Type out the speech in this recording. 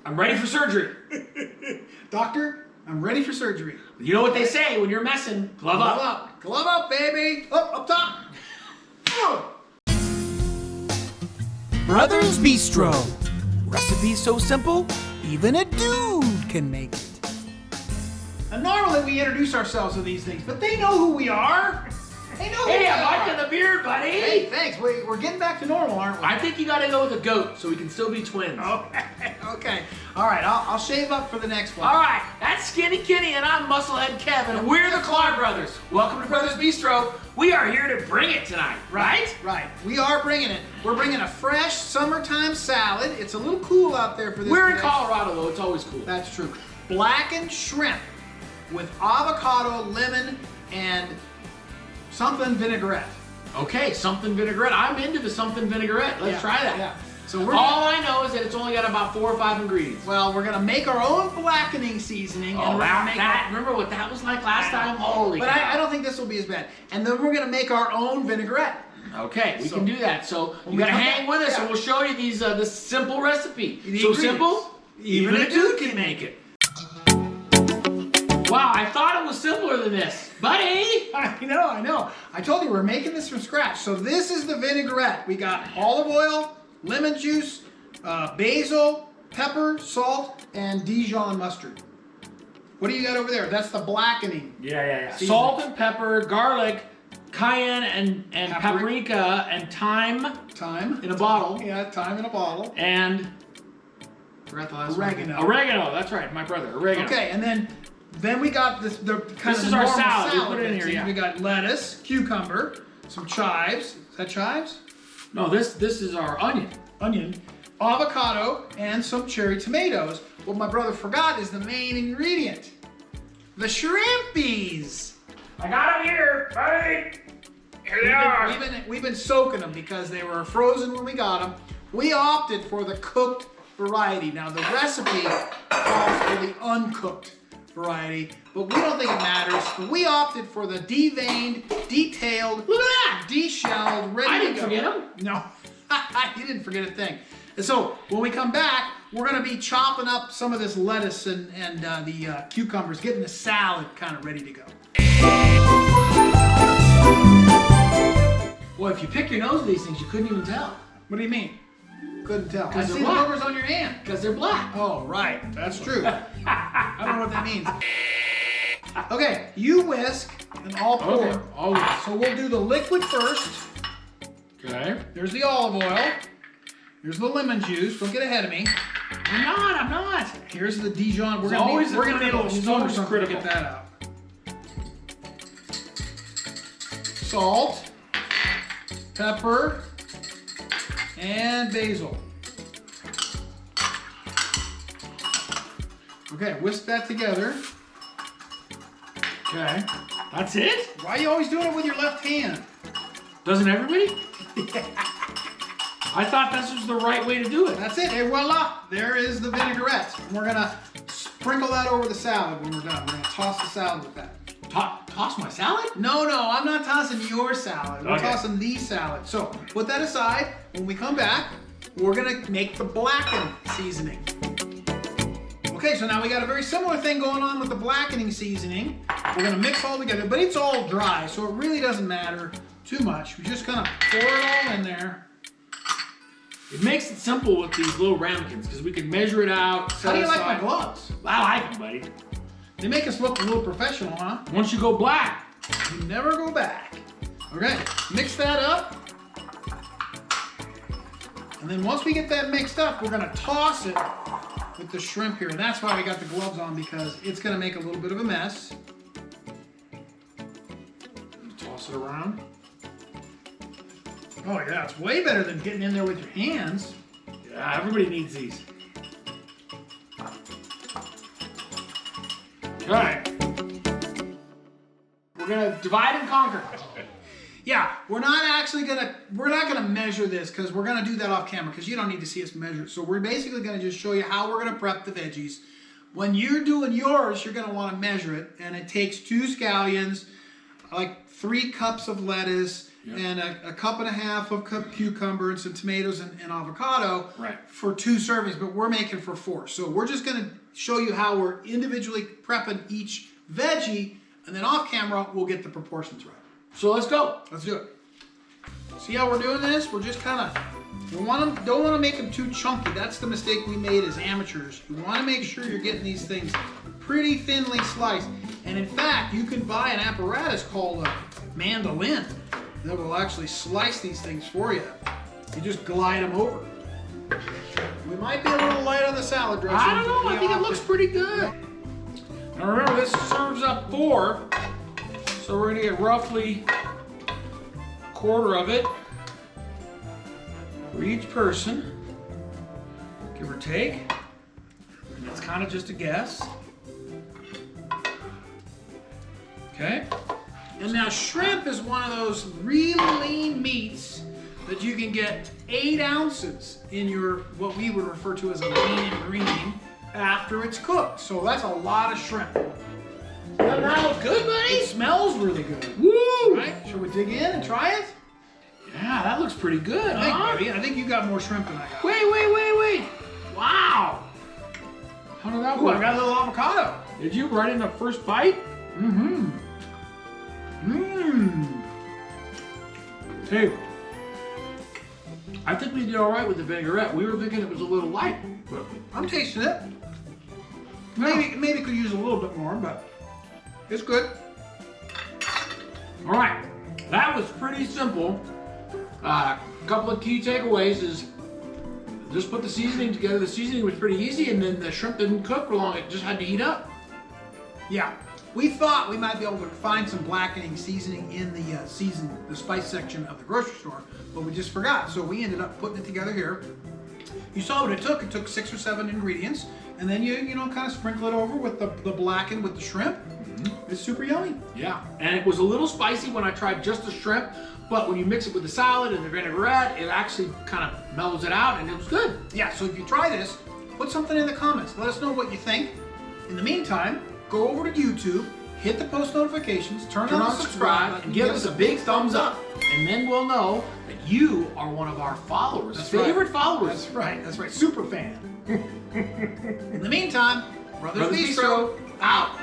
I'm ready for surgery. Doctor, I'm ready for surgery. You know what they say when you're messing? Glove up. Glove up. Glove up, baby. Up top. Oh. Brothers Bistro. Recipes so simple, even a dude can make it. And normally we introduce ourselves with these things, but they know who we are. They know who we I'm are. liking the beard, buddy. Hey, thanks. We're getting back to normal, aren't we? I think you gotta go with a goat so we can still be twins. Okay. All right, I'll shave up for the next one. All right, that's Skinny Kenny and I'm Musclehead Kevin, and we're the Klar Brothers. Welcome to Brothers Bistro. We are here to bring it tonight, right? Right. We are bringing it. We're bringing a fresh summertime salad. It's a little cool out there for this. We're in today. Colorado, though. It's always cool. That's true. Blackened shrimp with avocado, lemon, and something vinaigrette. Okay, something vinaigrette. I'm into the something vinaigrette. Let's try that. Yeah. So we're all I know is that it's only got about 4 or 5 ingredients. well, we're gonna make our own blackening seasoning. Oh, and we're gonna make remember what that was like last time? Holy But cow. I don't think this will be as bad. And then we're gonna make our own vinaigrette. Okay, we can do that. So you we gotta come hang back- with us, yeah. and we'll show you these this simple recipe. The So ingredients. simple, even a dude can make it. Wow, I thought it was simpler than this, buddy. I know. I told you we're making this from scratch. So this is the vinaigrette. We got olive oil, lemon juice, basil, pepper, salt, and Dijon mustard. What do you got over there? That's the blackening. Yeah. Seasoning. Salt and pepper, garlic, cayenne and Paprika. paprika, and thyme Thyme. in a bottle, Yeah, thyme in a bottle. and forgot the last Oregano. one. Oregano. That's right, my brother. Oregano. Okay, and then we got the kind This of is our normal salad. We put it in mix. here, yeah. We got lettuce, cucumber, some chives. Is that chives? No, this is our onion. Onion, avocado, and some cherry tomatoes. What my brother forgot is the main ingredient. The shrimpies. I got them here, buddy. Here they are. We've been soaking them because they were frozen when we got them. We opted for the cooked variety. Now the recipe calls for the uncooked variety, but we don't think it matters. We opted for the deveined, detailed, Look at that. deshelled, ready I to didn't go. forget them. No, you didn't forget a thing. And so when we come back, we're going to be chopping up some of this lettuce and the cucumbers, getting the salad kind of ready to go. Well, if you pick your nose with these things, you couldn't even tell What do you mean? Couldn't tell. I 'Cause see they're the black. boogers on your hand. because they're black. Oh, right. That's true. I don't know what that means. Okay, you whisk and I'll pour. Okay, I'll whisk. So we'll do the liquid first. Okay. There's the olive oil. Here's the lemon juice. Don't get ahead of me. I'm not. Here's the Dijon. We're It's gonna always need a little critical. spoon It's or always something critical. to get that out. Salt, pepper, and basil. Okay, whisk that together. Okay. That's it? Why are you always doing it with your left hand? Doesn't everybody? I thought this was the right way to do it. That's it. And voila, there is the vinaigrette. And we're gonna sprinkle that over the salad when we're done. We're gonna toss the salad with that. Toss my salad? No, I'm not tossing your salad. We're Okay. tossing the salad. So put that aside. When we come back, we're gonna make the blackened seasoning. Okay, so now we got a very similar thing going on with the blackening seasoning. We're gonna mix all together, but it's all dry, so it really doesn't matter too much. We just kind of pour it all in there. It makes it simple with these little ramekins because we can measure it out. How do you like my aside. gloves? I like them, buddy. They make us look a little professional, huh? Once you go black, You never go back. Okay, mix that up. And then once we get that mixed up, we're gonna toss it with the shrimp here. And that's why we got the gloves on, because it's gonna make a little bit of a mess. toss it around. Oh yeah, it's way better than getting in there with your hands. Yeah, everybody needs these. Okay. We're gonna divide and conquer. Yeah, we're not gonna measure this because we're gonna do that off camera because you don't need to see us measure it. So we're basically gonna just show you how we're gonna prep the veggies. When you're doing yours, you're gonna want to measure it, and it takes 2 scallions, like 3 cups of lettuce, and a cup and a half of cucumber and some tomatoes and avocado for 2 servings, but we're making for 4. So we're just going to show you how we're individually prepping each veggie, and then off camera we'll get the proportions right. So let's go. Let's do it. See how we're doing this? We're just kind of, don't want to make them too chunky. That's the mistake we made as amateurs. You want to make sure you're getting these things pretty thinly sliced. And in fact, you can buy an apparatus called a mandolin that will actually slice these things for you. You just glide them over. We might be a little light on the salad dressing. I don't know. I think it looks pretty good. Now remember, this serves up 4, so we're gonna get roughly a quarter of it for each person, give or take. And it's kind of just a guess. Okay. And now shrimp is one of those really lean meats that you can get 8 ounces in your, what we would refer to as a lean and green, after it's cooked. So that's a lot of shrimp. Doesn't that look good, buddy? It smells really good. Woo! Right? Should we dig in and try it? Yeah, that looks pretty good, I think you got more shrimp than I got. Wait. Wow. How did that Ooh, work? I got a little avocado. Did you right in the first bite? Mm-hmm. Mmm. Hey, I think we did all right with the vinaigrette. We were thinking it was a little light, but I'm tasting it. Maybe could use a little bit more, but it's good. all right. That was pretty simple. A couple of key takeaways is just put the seasoning together. The seasoning was pretty easy, and then the shrimp didn't cook for long. It just had to heat up. Yeah. We thought we might be able to find some blackening seasoning in the the spice section of the grocery store, but we just forgot. So we ended up putting it together here. You saw what it took. It took 6 or 7 ingredients, and then you kind of sprinkle it over with the blackened with the shrimp. Mm-hmm. It's super yummy. Yeah, and it was a little spicy when I tried just the shrimp, but when you mix it with the salad and the vinaigrette, it actually kind of mellows it out, and it was good. Yeah. So if you try this, put something in the comments. Let us know what you think. In the meantime, go over to YouTube, hit the post notifications, turn on the subscribe button, and give us a big thumbs up. And then we'll know that you are one of our followers. That's favorite right. followers. That's right. Super fan. In the meantime, Brothers Brothers Bistro, Bistro out.